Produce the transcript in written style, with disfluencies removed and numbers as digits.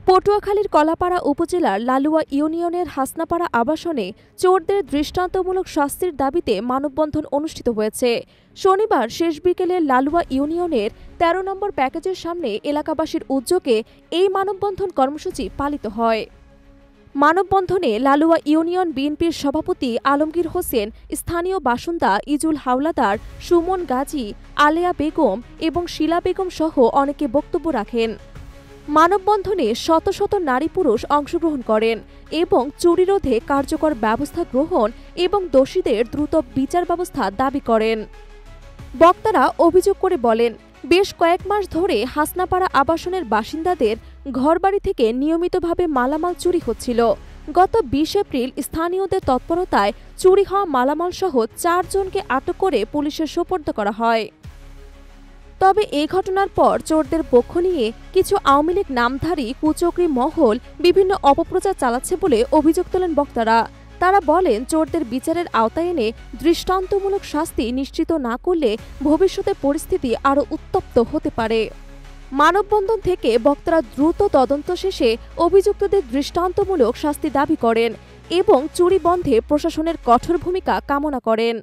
পটুয়াখালীর কলাপাড়া উপজেলার লালুয়া ইউনিয়নের হাসনাপাড়া আবাসনে চোরদের দৃষ্টান্তমূলক শাস্তির দাবিতে মানববন্ধন অনুষ্ঠিত হয়েছে। শনিবার শেষ বিকেলে লালুয়া ইউনিয়নের ১৩ নম্বর প্যাকেজের সামনে এলাকাবাসীর উদ্যোগে এই মানববন্ধন কর্মসূচি পালিত হয়। মানববন্ধনে লালুয়া ইউনিয়ন বিএনপির সভাপতি আলমগীর হোসেন, স্থানীয় বাসিন্দা ইজুল হাওলাদার, সুমন গাজী, আলেয়া বেগম এবং শিলা বেগম সহ অনেকে বক্তব্য রাখেন। মানববন্ধনে শত শত নারী পুরুষ অংশগ্রহণ করেন এবং চুরি রোধে কার্যকর ব্যবস্থা গ্রহণ এবং দোষীদের দ্রুত বিচার ব্যবস্থা দাবি করেন। বক্তারা অভিযোগ করে বলেন, বেশ কয়েক মাস ধরে হাসনাপাড়া আবাসনের বাসিন্দাদের ঘরবাড়ি থেকে নিয়মিতভাবে মালামাল চুরি হচ্ছিল। গত ২০ এপ্রিল স্থানীয়দের তৎপরতায় চুরি হওয়া মালামাল সহ ৪ জনকে আটক করে পুলিশের সোপর্দ করা হয়। তবে এই ঘটনার পর চোরদের পক্ষ নিয়ে কিছু আওয়ামী লীগ নামধারী কুচক্রী মহল বিভিন্ন অপপ্রচার চালাচ্ছে বলে অভিযোগ তোলেন বক্তারা। তারা বলেন, চোরদের বিচারের আওতায় এনে দৃষ্টান্তমূলক শাস্তি নিশ্চিত না করলে ভবিষ্যতে পরিস্থিতি আরও উত্তপ্ত হতে পারে। মানববন্ধন থেকে বক্তারা দ্রুত তদন্ত শেষে অভিযুক্তদের দৃষ্টান্তমূলক শাস্তি দাবি করেন এবং চুরি বন্ধে প্রশাসনের কঠোর ভূমিকা কামনা করেন।